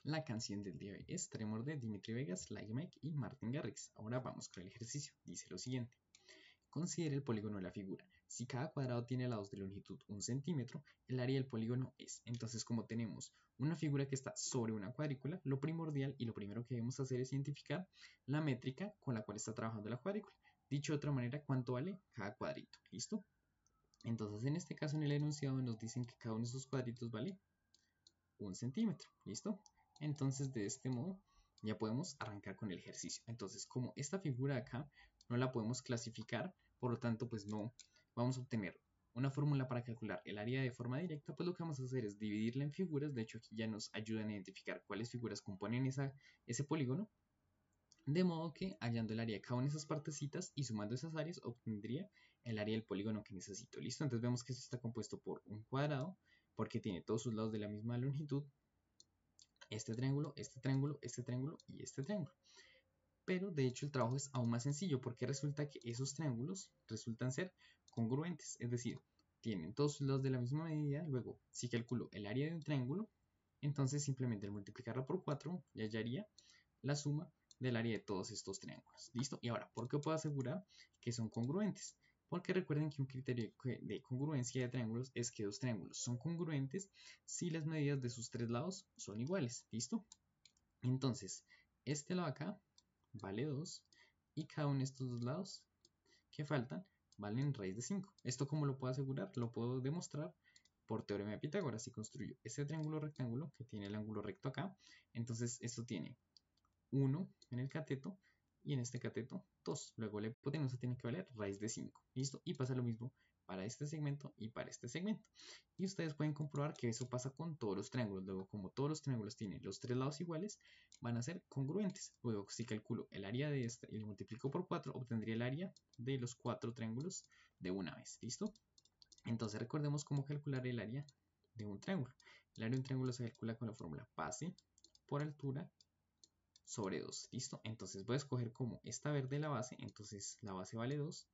La canción del día de hoy es Tremor de Dimitri Vegas, Like Mike y Martin Garrix. Ahora vamos con el ejercicio. Dice lo siguiente. Considere el polígono de la figura. Si cada cuadrado tiene lados de longitud 1 centímetro, el área del polígono es. Entonces, como tenemos una figura que está sobre una cuadrícula, lo primordial y lo primero que debemos hacer es identificar la métrica con la cual está trabajando la cuadrícula. Dicho de otra manera, ¿cuánto vale cada cuadrito? ¿Listo? Entonces, en este caso, en el enunciado nos dicen que cada uno de esos cuadritos vale 1 centímetro. ¿Listo? Entonces, de este modo, ya podemos arrancar con el ejercicio. Entonces, como esta figura de acá no la podemos clasificar, por lo tanto, pues no vamos a obtener una fórmula para calcular el área de forma directa, pues lo que vamos a hacer es dividirla en figuras. De hecho, aquí ya nos ayudan a identificar cuáles figuras componen ese polígono. De modo que hallando el área de cada una de esas partecitas y sumando esas áreas obtendría el área del polígono que necesito. ¿Listo? Entonces vemos que esto está compuesto por un cuadrado porque tiene todos sus lados de la misma longitud. Este triángulo, este triángulo, este triángulo y este triángulo. Pero de hecho el trabajo es aún más sencillo porque resulta que esos triángulos resultan ser congruentes. Es decir, tienen todos sus lados de la misma medida. Luego, si calculo el área de un triángulo, entonces simplemente al multiplicarla por 4 ya hallaría la suma del área de todos estos triángulos. ¿Listo? Y ahora, ¿por qué puedo asegurar que son congruentes? Porque recuerden que un criterio de congruencia de triángulos es que dos triángulos son congruentes si las medidas de sus tres lados son iguales. ¿Listo? Entonces, este lado acá vale 2 y cada uno de estos dos lados que faltan valen raíz de 5. ¿Esto cómo lo puedo asegurar? Lo puedo demostrar por teorema de Pitágoras. Si construyo este triángulo rectángulo que tiene el ángulo recto acá, entonces esto tiene 1 en el cateto y en este cateto 2. Luego la hipotenusa tiene que valer raíz de 5. ¿Listo? Y pasa lo mismo para este segmento y para este segmento. Y ustedes pueden comprobar que eso pasa con todos los triángulos. Luego, como todos los triángulos tienen los tres lados iguales, van a ser congruentes. Luego, si calculo el área de esta y lo multiplico por 4, obtendría el área de los 4 triángulos de una vez. ¿Listo? Entonces recordemos cómo calcular el área de un triángulo. El área de un triángulo se calcula con la fórmula base por altura sobre 2, ¿listo? Entonces voy a escoger como esta verde la base, entonces la base vale 2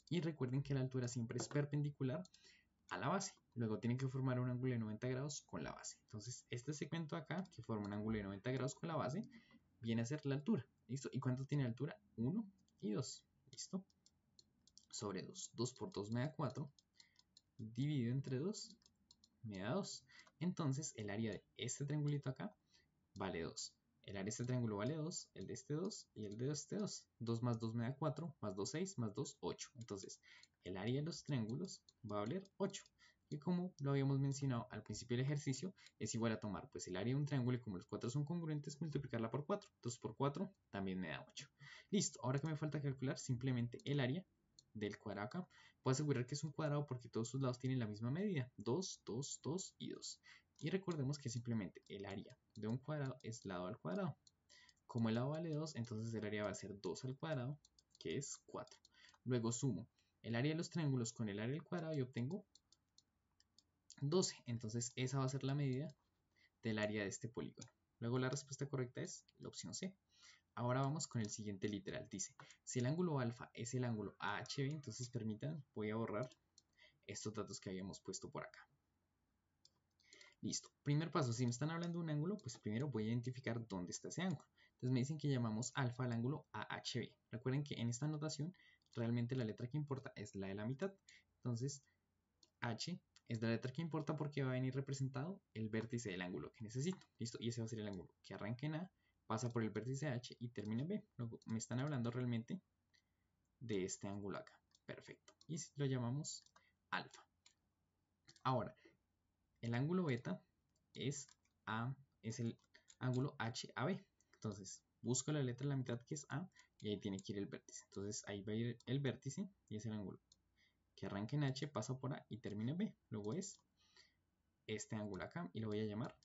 y recuerden que la altura siempre es perpendicular a la base, luego tienen que formar un ángulo de 90 grados con la base, entonces este segmento acá que forma un ángulo de 90 grados con la base viene a ser la altura, ¿listo? ¿Y cuánto tiene altura? 1 y 2, ¿listo? Sobre 2, 2 por 2 me da 4, dividido entre 2 me da 2, entonces el área de este triangulito acá vale 2. El área de este triángulo vale 2, el de este 2 y el de este 2. 2 más 2 me da 4, más 2, 6, más 2, 8. Entonces, el área de los triángulos va a valer 8. Y como lo habíamos mencionado al principio del ejercicio, es igual a tomar pues el área de un triángulo y como los cuatro son congruentes, multiplicarla por 4. 2 por 4 también me da 8. Listo, ahora que me falta calcular simplemente el área del cuadrado acá. Puedo asegurar que es un cuadrado porque todos sus lados tienen la misma medida. 2, 2, 2 y 2. Y recordemos que simplemente el área de un cuadrado es lado al cuadrado. Como el lado vale 2, entonces el área va a ser 2 al cuadrado, que es 4. Luego sumo el área de los triángulos con el área del cuadrado y obtengo 12. Entonces esa va a ser la medida del área de este polígono. Luego la respuesta correcta es la opción C. Ahora vamos con el siguiente literal. Dice, si el ángulo alfa es el ángulo AHB, entonces permitan, voy a borrar estos datos que habíamos puesto por acá. Listo. Primer paso, si me están hablando de un ángulo, pues primero voy a identificar dónde está ese ángulo. Entonces me dicen que llamamos alfa al ángulo AHB. Recuerden que en esta notación realmente la letra que importa es la de la mitad. Entonces H es la letra que importa porque va a venir representado el vértice del ángulo que necesito. Listo. Y ese va a ser el ángulo que arranca en A, pasa por el vértice H y termina en B. Luego me están hablando realmente de este ángulo acá. Perfecto. Y lo llamamos alfa. Ahora, el ángulo beta es el ángulo HAB. Entonces, busco la letra de la mitad que es A y ahí tiene que ir el vértice. Entonces, ahí va a ir el vértice y es el ángulo que arranca en H, pasa por A y termina en B. Luego es este ángulo acá y lo voy a llamar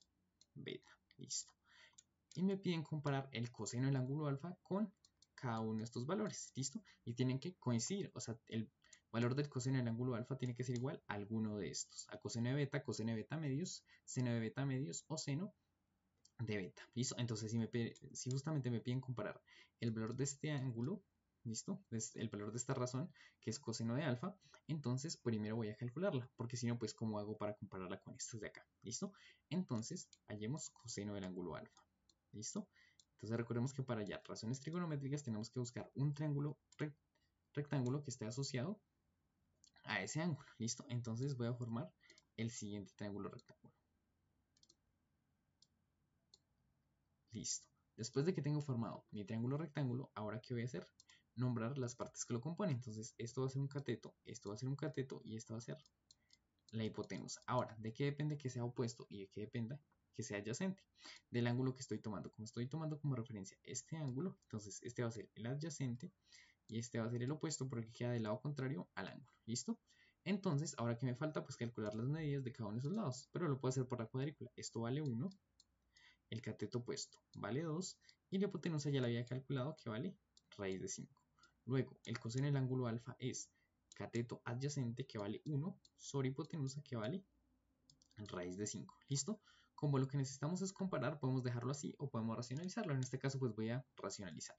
beta. Listo. Y me piden comparar el coseno del ángulo alfa con cada uno de estos valores. ¿Listo? Y tienen que coincidir. O sea, el valor del coseno del ángulo alfa tiene que ser igual a alguno de estos. A coseno de beta medios, seno de beta medios o seno de beta. ¿Listo? Entonces, si justamente me piden comparar el valor de este ángulo, ¿listo? El valor de esta razón, que es coseno de alfa, entonces primero voy a calcularla, porque si no, pues, ¿cómo hago para compararla con estas de acá? ¿Listo? Entonces, hallemos coseno del ángulo alfa. ¿listo? Entonces recordemos que para hallar razones trigonométricas tenemos que buscar un triángulo rectángulo que esté asociado a ese ángulo, ¿listo? Entonces voy a formar el siguiente triángulo rectángulo. Listo. Después de que tengo formado mi triángulo rectángulo, ¿ahora qué voy a hacer? Nombrar las partes que lo componen. Entonces esto va a ser un cateto, esto va a ser un cateto y esto va a ser la hipotenusa. Ahora, ¿de qué depende que sea opuesto y de qué dependa que sea adyacente? Del ángulo que estoy tomando. Como estoy tomando como referencia este ángulo, entonces este va a ser el adyacente y este va a ser el opuesto porque queda del lado contrario al ángulo. ¿Listo? Entonces, ahora que me falta, pues calcular las medidas de cada uno de esos lados. Pero lo puedo hacer por la cuadrícula. Esto vale 1, el cateto opuesto vale 2 y la hipotenusa ya la había calculado que vale raíz de 5. Luego, el coseno del ángulo alfa es cateto adyacente que vale 1 sobre hipotenusa que vale raíz de 5. ¿Listo? Como lo que necesitamos es comparar, podemos dejarlo así o podemos racionalizarlo. En este caso, pues voy a racionalizar.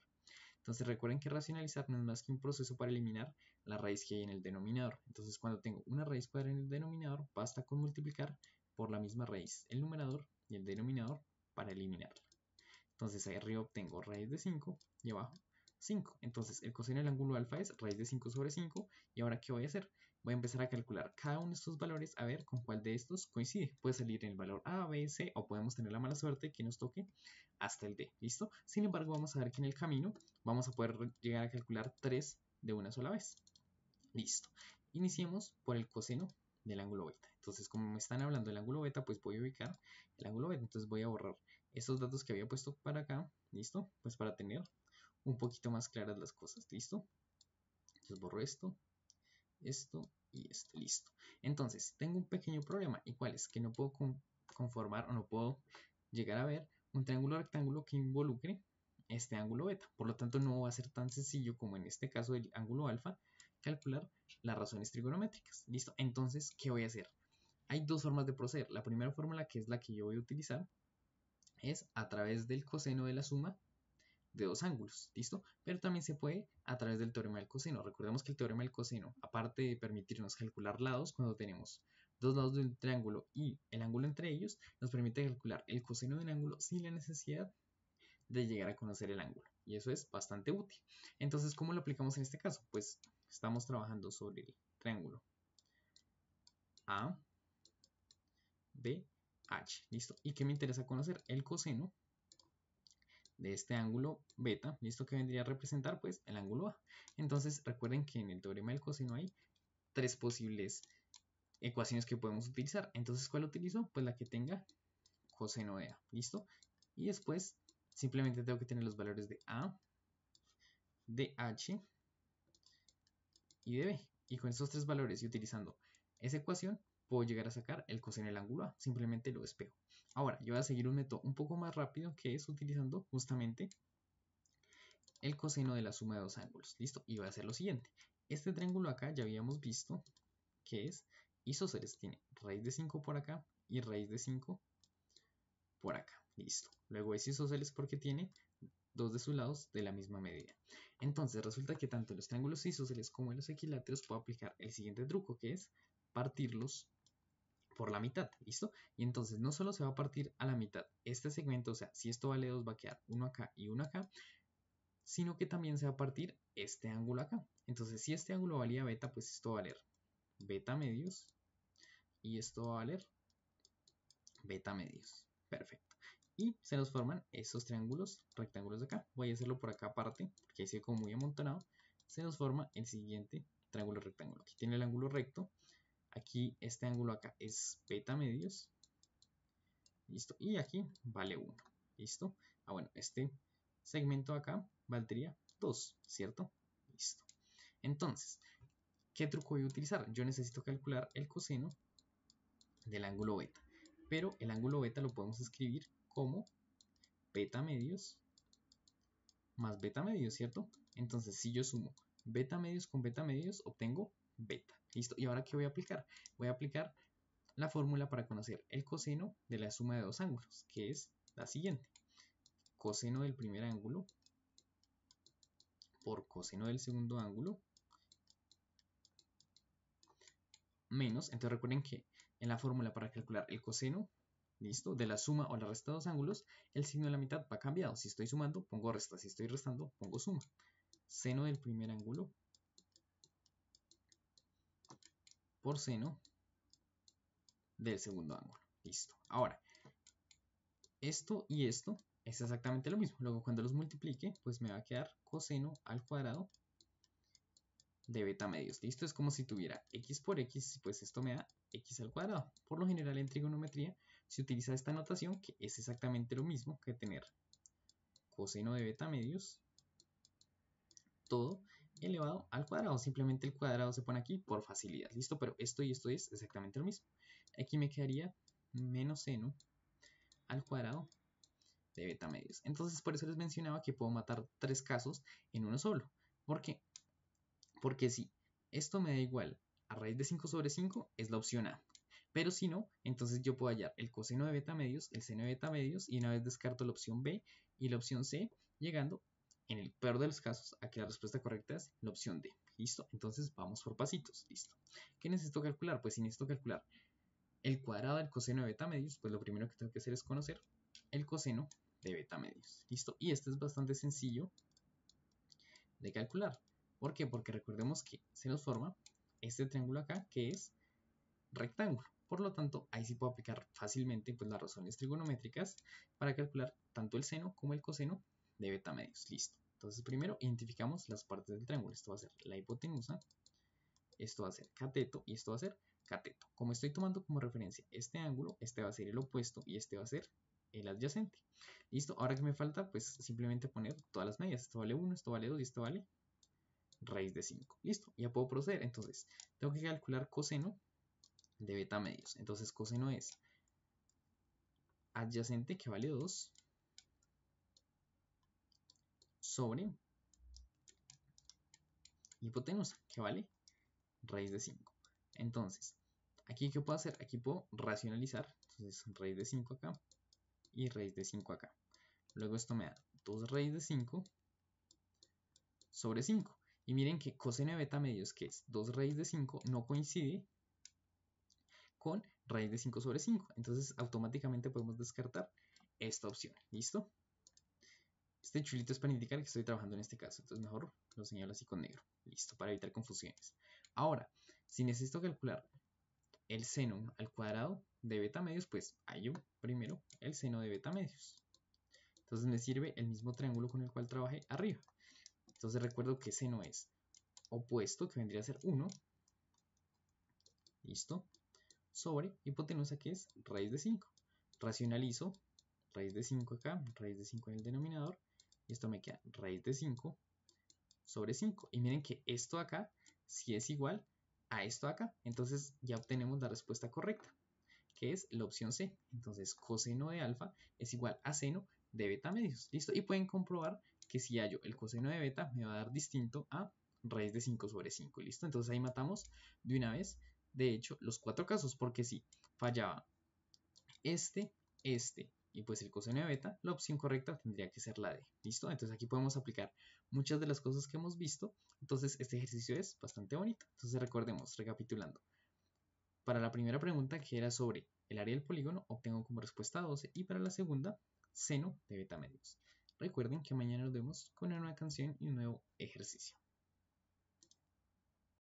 Entonces recuerden que racionalizar no es más que un proceso para eliminar la raíz que hay en el denominador. Entonces cuando tengo una raíz cuadrada en el denominador, basta con multiplicar por la misma raíz el numerador y el denominador para eliminarla. Entonces ahí arriba obtengo raíz de 5 y abajo 5. Entonces el coseno del ángulo alfa es raíz de 5 sobre 5. ¿Y ahora qué voy a hacer? Voy a empezar a calcular cada uno de estos valores a ver con cuál de estos coincide. Puede salir en el valor A, B, C o podemos tener la mala suerte que nos toque hasta el D. ¿Listo? Sin embargo, vamos a ver que en el camino vamos a poder llegar a calcular 3 de una sola vez. Listo. Iniciemos por el coseno del ángulo beta. Entonces, como me están hablando del ángulo beta, pues voy a ubicar el ángulo beta. Entonces voy a borrar estos datos que había puesto para acá. ¿Listo? Pues para tener un poquito más claras las cosas. ¿Listo? Entonces borro esto y esto. Listo. Entonces, tengo un pequeño problema. ¿Y cuál es? Que no puedo conformar o no puedo llegar a ver un triángulo rectángulo que involucre este ángulo beta. Por lo tanto, no va a ser tan sencillo como en este caso del ángulo alfa calcular las razones trigonométricas. ¿Listo? Entonces, ¿qué voy a hacer? Hay dos formas de proceder. La primera fórmula, que es la que yo voy a utilizar, es a través del coseno de la suma de dos ángulos, ¿listo? Pero también se puede a través del teorema del coseno. Recordemos que el teorema del coseno, aparte de permitirnos calcular lados, cuando tenemos dos lados de un triángulo y el ángulo entre ellos, nos permite calcular el coseno de un ángulo sin la necesidad de llegar a conocer el ángulo. Y eso es bastante útil. Entonces, ¿cómo lo aplicamos en este caso? Pues estamos trabajando sobre el triángulo A, B, H, ¿listo? ¿Y qué me interesa conocer? El coseno de este ángulo beta, ¿listo? Que vendría a representar pues el ángulo A. Entonces recuerden que en el teorema del coseno hay tres posibles ecuaciones que podemos utilizar. Entonces, ¿cuál utilizo? Pues la que tenga coseno de A, ¿listo? Y después simplemente tengo que tener los valores de A, de H y de B. Y con estos tres valores y utilizando esa ecuación, puedo llegar a sacar el coseno del ángulo A. Simplemente lo despejo. Ahora, yo voy a seguir un método un poco más rápido, que es utilizando justamente el coseno de la suma de dos ángulos. ¿Listo? Y voy a hacer lo siguiente. Este triángulo acá ya habíamos visto que es isósceles. Tiene raíz de 5 por acá y raíz de 5 por acá. Listo. Luego es isósceles porque tiene dos de sus lados de la misma medida. Entonces resulta que tanto en los triángulos isósceles como en los equiláteros puedo aplicar el siguiente truco, que es partirlos por la mitad, ¿listo? Y entonces no solo se va a partir a la mitad este segmento, o sea, si esto vale 2 va a quedar uno acá y uno acá, sino que también se va a partir este ángulo acá. Entonces, si este ángulo valía beta, pues esto va a valer beta medios y esto va a valer beta medios. Perfecto. Y se nos forman estos triángulos rectángulos de acá. Voy a hacerlo por acá aparte, porque ahí se ve como muy amontonado. Se nos forma el siguiente triángulo rectángulo. Aquí tiene el ángulo recto. Aquí este ángulo acá es beta medios. Listo. Y aquí vale 1. Listo. Ah, bueno, este segmento acá valdría 2, ¿cierto? Listo. Entonces, ¿qué truco voy a utilizar? Yo necesito calcular el coseno del ángulo beta. Pero el ángulo beta lo podemos escribir como beta medios más beta medios, ¿cierto? Entonces, si yo sumo beta medios con beta medios, obtengo beta. ¿Listo? ¿Y ahora qué voy a aplicar? Voy a aplicar la fórmula para conocer el coseno de la suma de dos ángulos, que es la siguiente. Coseno del primer ángulo por coseno del segundo ángulo menos, entonces recuerden que en la fórmula para calcular el coseno ¿listo? De la suma o la resta de dos ángulos, el signo de la mitad va cambiado. Si estoy sumando, pongo resta. Si estoy restando, pongo suma. Seno del primer ángulo por seno del segundo ángulo. Listo. Ahora, esto y esto es exactamente lo mismo. Luego, cuando los multiplique, pues me va a quedar coseno al cuadrado de beta medios. Listo, es como si tuviera x por x, pues esto me da x al cuadrado. Por lo general en trigonometría se utiliza esta notación, que es exactamente lo mismo que tener coseno de beta medios todo elevado al cuadrado. Simplemente el cuadrado se pone aquí por facilidad. Listo, pero esto y esto es exactamente lo mismo. Aquí me quedaría menos seno al cuadrado de beta medios. Entonces por eso les mencionaba que puedo matar tres casos en uno solo. ¿Por qué? Porque si esto me da igual a raíz de 5 sobre 5, es la opción A. Pero si no, entonces yo puedo hallar el coseno de beta medios, el seno de beta medios, y una vez descarto la opción B y la opción C, llegando, en el peor de los casos, a que la respuesta correcta es la opción D. ¿Listo? Entonces vamos por pasitos. ¿Listo? ¿Qué necesito calcular? Pues si necesito calcular el cuadrado del coseno de beta medios, pues lo primero que tengo que hacer es conocer el coseno de beta medios. ¿Listo? Y este es bastante sencillo de calcular. ¿Por qué? Porque recordemos que se nos forma este triángulo acá, que es rectángulo. Por lo tanto, ahí sí puedo aplicar fácilmente pues, las razones trigonométricas para calcular tanto el seno como el coseno de beta medios. Listo. Entonces, primero identificamos las partes del triángulo. Esto va a ser la hipotenusa, esto va a ser cateto y esto va a ser cateto. Como estoy tomando como referencia este ángulo, este va a ser el opuesto y este va a ser el adyacente. Listo. Ahora que me falta, pues simplemente poner todas las medidas. Esto vale 1, esto vale 2 y esto vale raíz de 5. Listo. Ya puedo proceder. Entonces, tengo que calcular coseno de beta medios. Entonces coseno es adyacente, que vale 2, sobre hipotenusa, que vale raíz de 5. Entonces, aquí ¿qué puedo hacer? Aquí puedo racionalizar. Entonces raíz de 5 acá y raíz de 5 acá. Luego esto me da 2 raíz de 5 sobre 5. Y miren que coseno de beta medios, que es 2 raíz de 5, no coincide con raíz de 5 sobre 5. Entonces automáticamente podemos descartar esta opción. ¿Listo? Este chulito es para indicar que estoy trabajando en este caso. Entonces mejor lo señalo así con negro. Listo, para evitar confusiones. Ahora, si necesito calcular el seno al cuadrado de beta medios, pues hallo primero el seno de beta medios. Entonces me sirve el mismo triángulo con el cual trabajé arriba. Entonces recuerdo que seno es opuesto, que vendría a ser 1. Listo. Sobre hipotenusa, que es raíz de 5. Racionalizo raíz de 5 acá, raíz de 5 en el denominador. Y esto me queda raíz de 5 sobre 5. Y miren que esto acá sí es igual a esto acá. Entonces ya obtenemos la respuesta correcta, que es la opción C. Entonces coseno de alfa es igual a seno de beta medios. ¿Listo? Y pueden comprobar que si hallo el coseno de beta me va a dar distinto a raíz de 5 sobre 5. ¿Listo? Entonces ahí matamos de una vez, de hecho, los 4 casos, porque si fallaba este y pues el coseno de beta, la opción correcta tendría que ser la D. ¿Listo? Entonces aquí podemos aplicar muchas de las cosas que hemos visto. Entonces este ejercicio es bastante bonito. Entonces recordemos, recapitulando. Para la primera pregunta, que era sobre el área del polígono, obtengo como respuesta 12. Y para la segunda, seno de beta medios. Recuerden que mañana nos vemos con una nueva canción y un nuevo ejercicio.